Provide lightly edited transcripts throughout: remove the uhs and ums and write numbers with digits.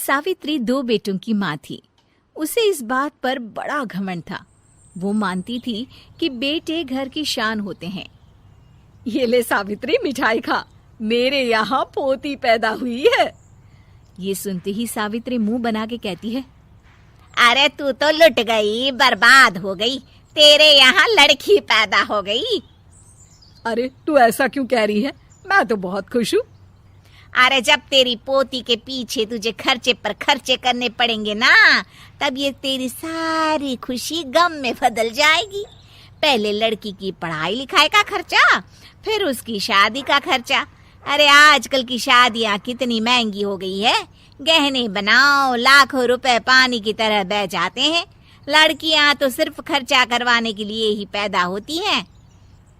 सावित्री 2 बेटों की माँ थी। उसे इस बात पर बड़ा घमंड था। वो मानती थी कि बेटे घर की शान होते हैं। ये ले सावित्री, मिठाई खा, मेरे यहाँ पोती पैदा हुई है। ये सुनते ही सावित्री मुंह बना के कहती है, अरे तू तो लुट गई, बर्बाद हो गई, तेरे यहाँ लड़की पैदा हो गई। अरे तू ऐसा क्यों कह रही है? मैं तो बहुत खुश हूँ। अरे जब तेरी पोती के पीछे तुझे खर्चे पर खर्चे करने पड़ेंगे ना, तब ये तेरी सारी खुशी गम में बदल जाएगी। पहले लड़की की पढ़ाई लिखाई का खर्चा, फिर उसकी शादी का खर्चा। अरे आजकल की शादियाँ कितनी महंगी हो गई है। गहने बनाओ, लाखों रुपए पानी की तरह बह जाते हैं। लड़कियाँ तो सिर्फ खर्चा करवाने के लिए ही पैदा होती हैं।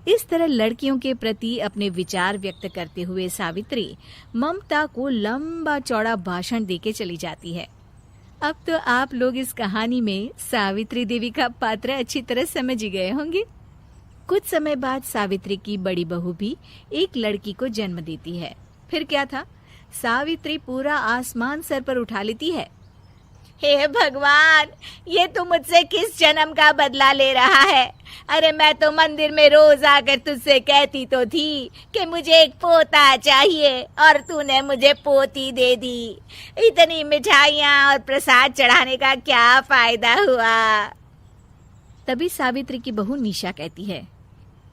इस तरह लड़कियों के प्रति अपने विचार व्यक्त करते हुए सावित्री ममता को लंबा चौड़ा भाषण देके चली जाती है। अब तो आप लोग इस कहानी में सावित्री देवी का पात्र अच्छी तरह समझ ही गए होंगे। कुछ समय बाद सावित्री की बड़ी बहू भी एक लड़की को जन्म देती है। फिर क्या था, सावित्री पूरा आसमान सर पर उठा लेती है। हे भगवान, ये तू मुझसे किस जन्म का बदला ले रहा है? अरे मैं तो मंदिर में रोज आकर तुझसे कहती तो थी कि मुझे एक पोता चाहिए, और तूने मुझे पोती दे दी। इतनी मिठाइयाँ और प्रसाद चढ़ाने का क्या फायदा हुआ? तभी सावित्री की बहू निशा कहती है,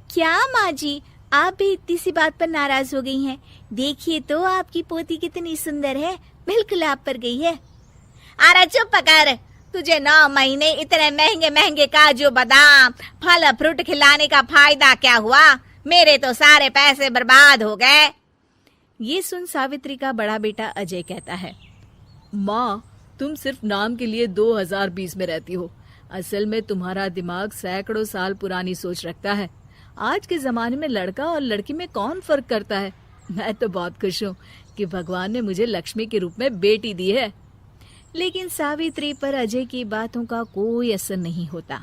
क्या माँ जी, आप भी इतनी सी बात पर नाराज हो गई हैं? देखिए तो आपकी पोती कितनी सुंदर है, बिल्कुल आप पर गई है। अरे चुप कर, तुझे 9 महीने इतने महंगे महंगे काजू बादाम फल फ्रूट खिलाने का फायदा क्या हुआ? मेरे तो सारे पैसे बर्बाद हो गए। ये सुन सावित्री का बड़ा बेटा अजय कहता है, माँ, तुम सिर्फ नाम के लिए 2020 में रहती हो। असल में तुम्हारा दिमाग सैकड़ों साल पुरानी सोच रखता है। आज के जमाने में लड़का और लड़की में कौन फर्क करता है? मैं तो बहुत खुश हूँ कि भगवान ने मुझे लक्ष्मी के रूप में बेटी दी है। लेकिन सावित्री पर अजय की बातों का कोई असर नहीं होता।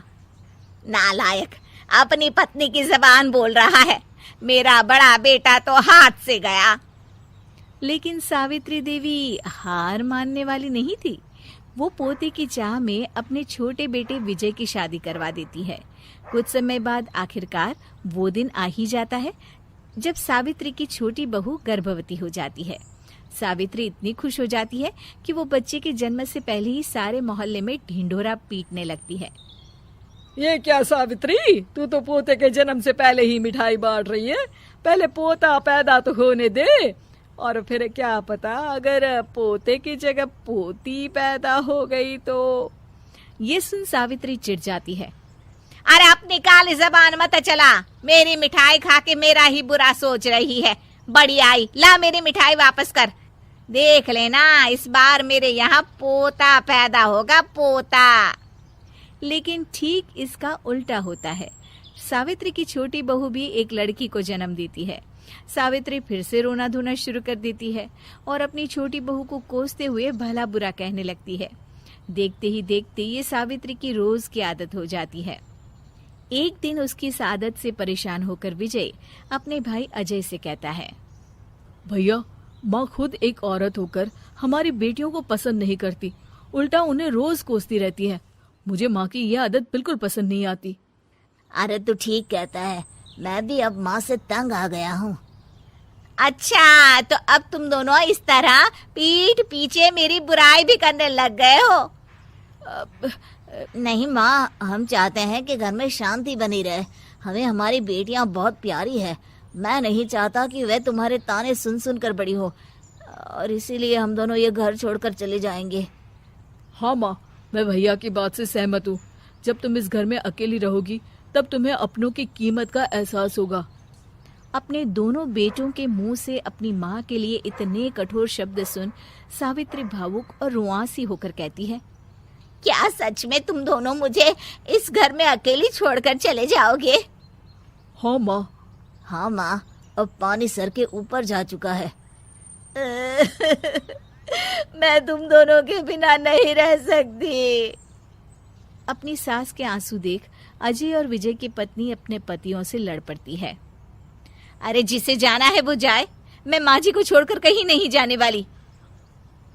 नालायक, अपनी पत्नी की जबान बोल रहा है। मेरा बड़ा बेटा तो हाथ से गया। लेकिन सावित्री देवी हार मानने वाली नहीं थी। वो पोते की चाह में अपने छोटे बेटे विजय की शादी करवा देती है। कुछ समय बाद आखिरकार वो दिन आ ही जाता है जब सावित्री की छोटी बहू गर्भवती हो जाती है। सावित्री इतनी खुश हो जाती है कि वो बच्चे के जन्म से पहले ही सारे मोहल्ले में ढिंढोरा पीटने लगती है। ये क्या सावित्री, तू तो पोते के जन्म से पहले ही मिठाई बांट रही है। पहले पोता पैदा तो होने दे, और फिर क्या पता अगर पोते की जगह पोती पैदा हो गई तो। ये सुन सावित्री चिढ़ जाती है। अरे अपनी काली जबान मत चला, मेरी मिठाई खा के मेरा ही बुरा सोच रही है। बड़ी आई, ला मेरी मिठाई वापस कर। देख लेना, इस बार मेरे यहाँ पोता पैदा होगा, पोता। लेकिन ठीक इसका उल्टा होता है। सावित्री की छोटी बहू भी एक लड़की को जन्म देती है। सावित्री फिर से रोना धोना शुरू कर देती है और अपनी छोटी बहू को कोसते हुए भला बुरा कहने लगती है। देखते ही देखते ये सावित्री की रोज की आदत हो जाती है। एक दिन उसकी इस आदत से परेशान होकर विजय अपने भाई अजय से कहता है, भैया, माँ खुद एक औरत होकर हमारी बेटियों को पसंद नहीं करती, उल्टा उन्हें रोज कोसती रहती है। मुझे माँ की यह आदत बिल्कुल पसंद नहीं आती। अरे तू ठीक कहता है, मैं भी अब माँ से तंग आ गया हूँ। अच्छा, तो अब तुम दोनों इस तरह पीठ पीछे मेरी बुराई भी करने लग गए हो? नहीं माँ, हम चाहते हैं कि घर में शांति बनी रहे। हमें हमारी बेटियाँ बहुत प्यारी है। मैं नहीं चाहता कि वह तुम्हारे ताने सुन सुन कर बड़ी हो, और इसीलिए हम दोनों ये घर छोड़कर चले जाएंगे। हाँ माँ, मैं भैया की बात से सहमत हूँ। जब तुम इस घर में अकेली रहोगी तब तुम्हें अपनों की कीमत का एहसास होगा। अपने दोनों बेटों के मुंह से अपनी माँ के लिए इतने कठोर शब्द सुन सावित्री भावुक और रुआंसी होकर कहती है, क्या सच में तुम दोनों मुझे इस घर में अकेली छोड़कर चले जाओगे? हाँ माँ। हाँ माँ, अब पानी सर के ऊपर जा चुका है। मैं तुम दोनों के बिना नहीं रह सकती। अपनी सास के आंसू देख अजय और विजय की पत्नी अपने पतियों से लड़ पड़ती है। अरे जिसे जाना है वो जाए, मैं माँ जी को छोड़कर कहीं नहीं जाने वाली।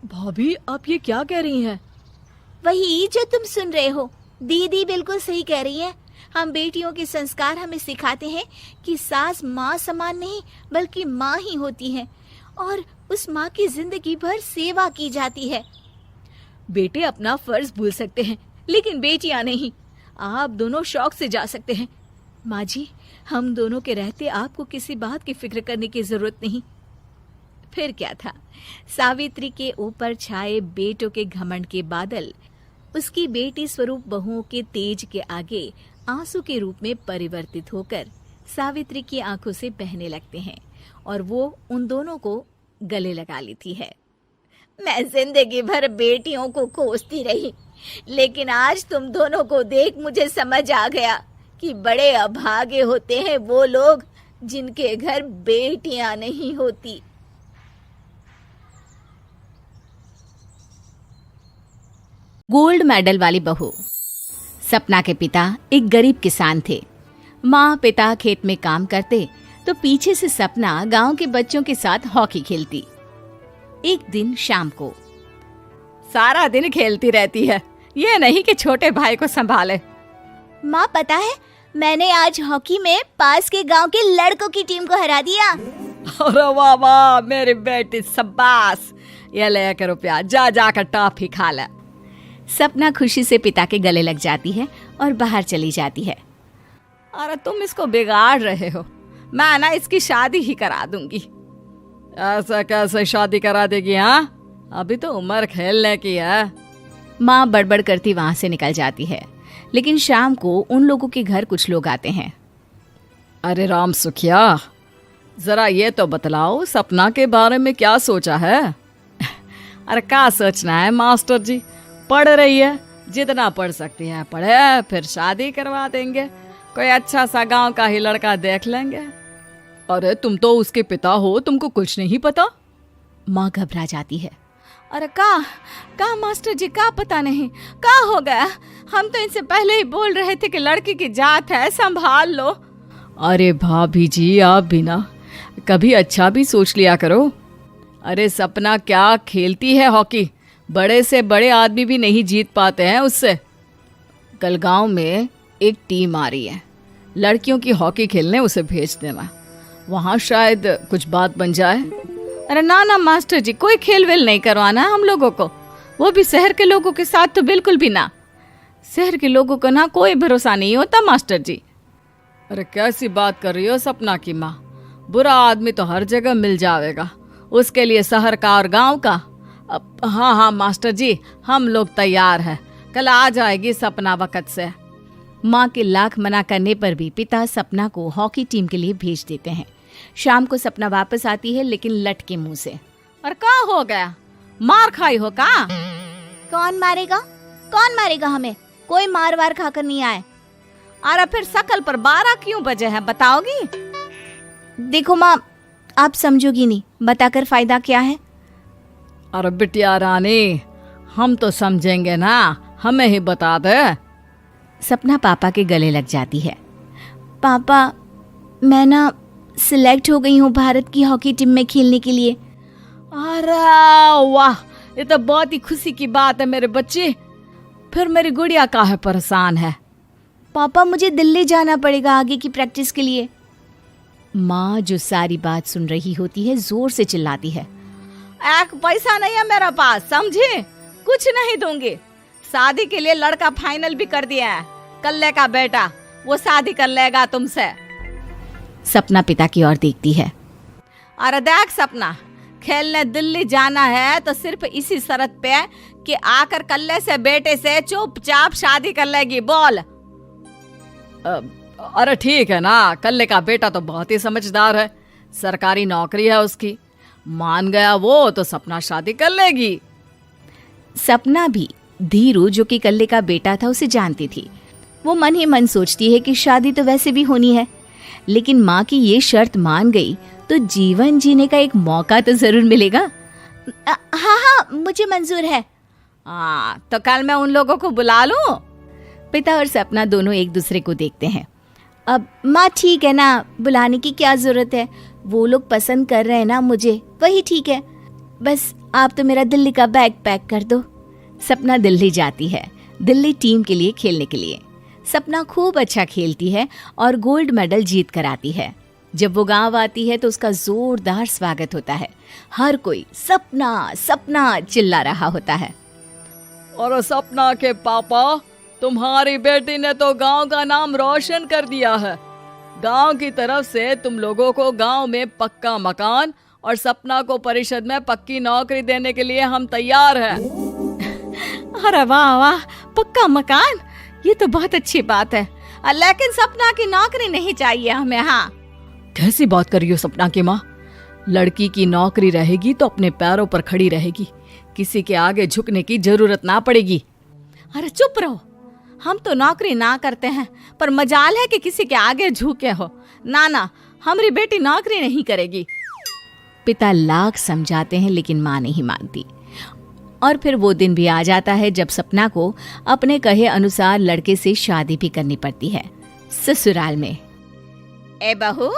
भाभी, आप ये क्या कह रही हैं? वही जो तुम सुन रहे हो। दीदी बिल्कुल सही कह रही है। हम बेटियों के संस्कार हमें सिखाते हैं कि सास माँ समान नहीं बल्कि माँ ही होती है और उस माँ की जिंदगी भर सेवा की जाती है। बेटे अपना फर्ज भूल सकते हैं, लेकिन बेटियां नहीं। आप दोनों शौक से जा सकते हैं। माँ जी, हम दोनों के रहते आपको किसी बात की फिक्र करने की जरूरत नहीं। फिर क्या था, सावित्री के ऊपर छाए बेटों के घमंड के बादल उसकी बेटी स्वरूप बहुओं के तेज के आगे आंसू के रूप में परिवर्तित होकर सावित्री की आंखों से बहने लगते हैं और वो उन दोनों को गले लगा लेती है। मैं जिंदगी भर बेटियों को कोसती रही, लेकिन आज तुम दोनों को देख मुझे समझ आ गया कि बड़े अभागे होते हैं वो लोग जिनके घर बेटियां नहीं होती। गोल्ड मेडल वाली बहू। सपना के पिता एक गरीब किसान थे। माँ पिता खेत में काम करते तो पीछे से सपना गांव के बच्चों के साथ हॉकी खेलती। एक दिन शाम को, सारा दिन खेलती रहती है, ये नहीं कि छोटे भाई को संभाले। माँ पता है, मैंने आज हॉकी में पास के गांव के लड़कों की टीम को हरा दिया। अरे वाह वाह मेरी बेटी, शाबाश। ये ले रुपया, जा जाकर टॉफी खा ले। सपना खुशी से पिता के गले लग जाती है और बाहर चली जाती है। अरे तुम इसको बिगाड़ रहे हो, मैं ना इसकी शादी ही करा दूंगी। ऐसा कैसे शादी करा देगी? हाँ, अभी तो उम्र खेलने की है। माँ बड़बड़ करती वहां से निकल जाती है, लेकिन शाम को उन लोगों के घर कुछ लोग आते हैं। अरे राम सुखिया, जरा ये तो बतलाओ, सपना के बारे में क्या सोचा है? अरे क्या सोचना है मास्टर जी, पढ़ रही है, जितना पढ़ सकती है पढ़े, फिर शादी करवा देंगे, कोई अच्छा सा गांव का ही लड़का देख लेंगे। अरे तुम तो उसके पिता हो, तुमको कुछ नहीं पता? माँ घबरा जाती है। अरे का मास्टर जी, का पता नहीं, का हो गया? हम तो इनसे पहले ही बोल रहे थे कि लड़की की जात है, संभाल लो। अरे भाभी जी, आप भी ना कभी अच्छा भी सोच लिया करो। अरे सपना क्या खेलती है हॉकी, बड़े से बड़े आदमी भी नहीं जीत पाते हैं उससे। कल गांव में एक टीम आ रही है, लड़कियों की हॉकी खेलने उसे भेज देना, वहाँ शायद कुछ बात बन जाए। अरे ना मास्टर जी, कोई खेल वेल नहीं करवाना हम लोगों को, वो भी शहर के लोगों के साथ तो बिल्कुल भी ना। शहर के लोगों को ना कोई भरोसा नहीं होता मास्टर जी। अरे कैसी बात कर रही हो सपना की माँ, बुरा आदमी तो हर जगह मिल जाएगा, उसके लिए शहर का और गांव का। हाँ मास्टर जी, हम लोग तैयार हैं, कल आ जाएगी सपना वक्त से। माँ के लाख मना करने पर भी पिता सपना को हॉकी टीम के लिए भेज देते हैं। शाम को सपना वापस आती है, लेकिन लटके मुंह से। और क्या हो गया, मार खाई हो का? कौन मारेगा हमें? कोई मार वार खाकर नहीं आए। अरे फिर शकल पर 12 क्यों बजे है, बताओगी? देखो माँ, आप समझोगी नहीं, बताकर फायदा क्या है? अरे बिटिया रानी, हम तो समझेंगे ना, हमें ही बता दे। सपना पापा के गले लग जाती है। पापा, मैं ना सिलेक्ट हो गई हूँ भारत की हॉकी टीम में खेलने के लिए। अरे वाह, ये तो बहुत ही खुशी की बात है मेरे बच्चे। फिर मेरी गुड़िया काहे परेशान है? पापा, मुझे दिल्ली जाना पड़ेगा आगे की प्रैक्टिस के लिए। माँ जो सारी बात सुन रही होती है, जोर से चिल्लाती है। एक पैसा नहीं है मेरे पास, समझे? कुछ नहीं दूंगी। शादी के लिए लड़का फाइनल भी कर दिया है, कल्ले का बेटा, वो शादी कर लेगा तुमसे। सपना पिता की ओर देखती है। अरे देख सपना, खेलने दिल्ली जाना है तो सिर्फ इसी शर्त पे कि आकर कल्ले से बेटे से चुपचाप शादी कर लेगी, बोल। अरे ठीक है ना, कल्ले का बेटा तो बहुत ही समझदार है, सरकारी नौकरी है उसकी, मान गया वो तो सपना शादी कर लेगी। सपना भी धीरू, जो कि कल्ले का बेटा था, उसे जानती थी। वो मन ही मन सोचती है कि शादी तो वैसे भी होनी है, लेकिन माँ की ये शर्त मान गई तो जीवन जीने का एक मौका तो जरूर मिलेगा। हाँ, मुझे मंजूर है। तो कल मैं उन लोगों को बुला लूं? पिता और सपना दोनों एक दूसरे को देखते हैं। अब माँ ठीक है ना, बुलाने की क्या जरूरत है, वो लोग पसंद कर रहे हैं ना मुझे, वही ठीक है। बस आप तो मेरा दिल्ली का बैग पैक कर दो। सपना दिल्ली जाती है, दिल्ली टीम के लिए खेलने के लिए। सपना खूब अच्छा खेलती है और गोल्ड मेडल जीत कर आती है। जब वो गांव आती है तो उसका जोरदार स्वागत होता है। हर कोई सपना सपना चिल्ला रहा होता है। और सपना के पापा, तुम्हारी बेटी ने तो गांव का नाम रोशन कर दिया है। गांव की तरफ से तुम लोगों को गांव में पक्का मकान और सपना को परिषद में पक्की नौकरी देने के लिए हम तैयार हैं। अरे वाह वाह, पक्का मकान, ये तो बहुत अच्छी बात है। लेकिन सपना की नौकरी नहीं चाहिए हमें। हाँ, कैसी बात कर रही हो सपना की माँ? लड़की की नौकरी रहेगी तो अपने पैरों पर खड़ी रहेगी, किसी के आगे झुकने की जरूरत ना पड़ेगी। अरे चुप रहो, हम तो नौकरी ना करते हैं, पर मजाल है कि किसी के आगे झुके हो। ना ना, हमारी बेटी नौकरी नहीं करेगी। पिता लाख समझाते हैं लेकिन माँ नहीं मानती। और फिर वो दिन भी आ जाता है जब सपना को अपने कहे अनुसार लड़के से शादी भी करनी पड़ती है, ससुराल में। ए बहू,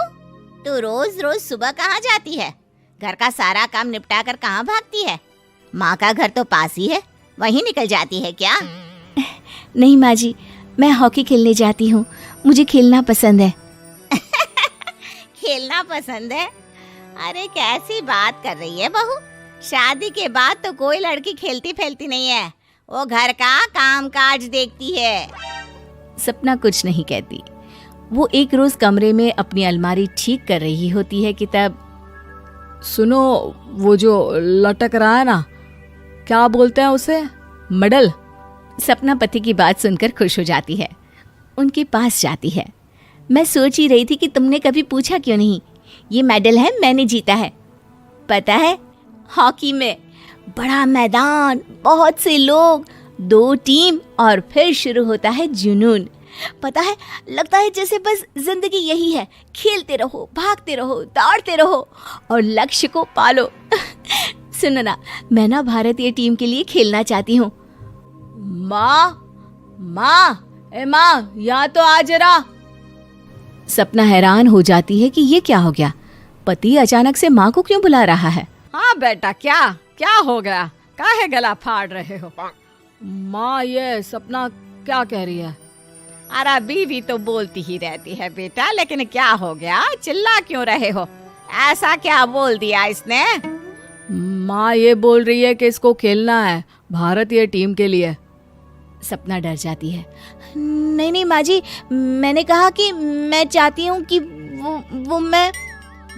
तू रोज रोज सुबह कहाँ जाती है? घर का सारा काम निपटा कर कहाँ भागती है? माँ का घर तो पास ही है, वहीं निकल जाती है क्या? नहीं माँ जी, मैं हॉकी खेलने जाती हूँ, मुझे खेलना पसंद है। खेलना पसंद है? अरे कैसी बात कर रही है बहू? शादी के बाद तो कोई लड़की खेलती फैलती नहीं है, वो घर का काम काज देखती है। सपना कुछ नहीं कहती। वो एक रोज कमरे में अपनी अलमारी ठीक कर रही होती है कि तब सुनो, वो जो लटक रहा है ना, क्या बोलते हैं उसे? मेडल। सपना पति की बात सुनकर खुश हो जाती है, उनके पास जाती है। मैं सोच ही रही थी कि तुमने कभी पूछा क्यों नहीं। ये मेडल है, मैंने जीता है, पता है, हॉकी में। बड़ा मैदान, बहुत से लोग, 2 टीम और फिर शुरू होता है जुनून। पता है, लगता है जैसे बस जिंदगी यही है, खेलते रहो, भागते रहो, दौड़ते रहो और लक्ष्य को पालो। सुनो ना, मैं ना भारतीय टीम के लिए खेलना चाहती हूँ। माँ, ए माँ, यहाँ तो आ जरा। सपना हैरान हो जाती है कि ये क्या हो गया, पति अचानक से माँ को क्यों बुला रहा है। हाँ बेटा, क्या हो गया? काहे गला फाड़ रहे हो? माँ, ये सपना क्या कह रही है? अरे बीवी तो बोलती ही रहती है बेटा, लेकिन क्या हो गया, चिल्ला क्यों रहे हो? ऐसा क्या बोल दिया इसने? माँ ये बोल रही है कि इसको खेलना है भारतीय टीम के लिए। सपना डर जाती है। नहीं नहीं माँ जी, मैंने कहा कि मैं चाहती हूँ कि वो मैं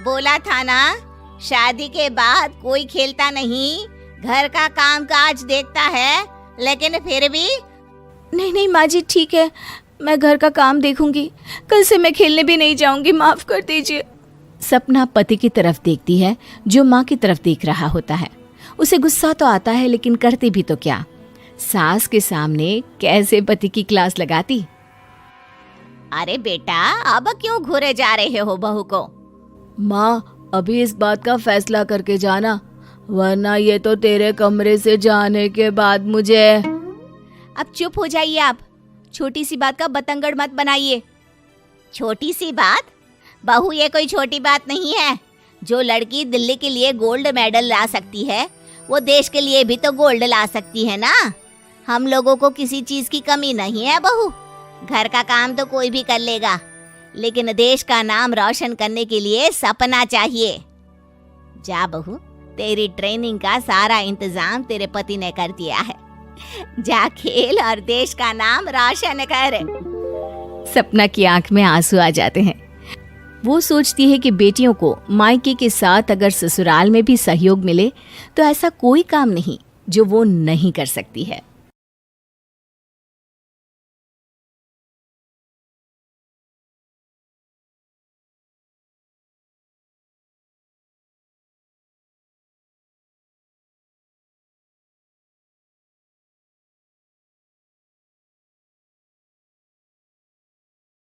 बोला था ना, शादी के बाद कोई खेलता नहीं, घर का काम काज देखता है, लेकिन फिर भी। नहीं माँ जी, ठीक है, मैं घर का काम देखूंगी, कल से मैं खेलने भी नहीं जाऊंगी, माफ कर दीजिए। सपना पति की तरफ देखती है जो माँ की तरफ देख रहा होता है। उसे गुस्सा तो आता है लेकिन करती भी तो क्या, सास के सामने कैसे पति की क्लास लगाती। अरे बेटा, अब क्यों घूरे जा रहे हो बहू को? माँ, अभी इस बात का फैसला करके जाना, वरना ये तो तेरे कमरे से जाने के बाद मुझे। अब चुप हो जाइए आप, छोटी सी बात का बतंगड़ मत बनाइए। छोटी सी बात? बहू, ये कोई छोटी बात नहीं है। जो लड़की दिल्ली के लिए गोल्ड मेडल ला सकती है, वो देश के लिए भी तो गोल्ड ला सकती है ना। हम लोगों को किसी चीज की कमी नहीं है बहू, घर का काम तो कोई भी कर लेगा, लेकिन देश का नाम रोशन करने के लिए सपना चाहिए। जा बहू, तेरी ट्रेनिंग का सारा इंतजाम तेरे पति ने कर दिया है, जा खेल और देश का नाम रोशन कर। सपना की आंख में आंसू आ जाते हैं। वो सोचती है कि बेटियों को मायके के साथ अगर ससुराल में भी सहयोग मिले तो ऐसा कोई काम नहीं जो वो नहीं कर सकती है।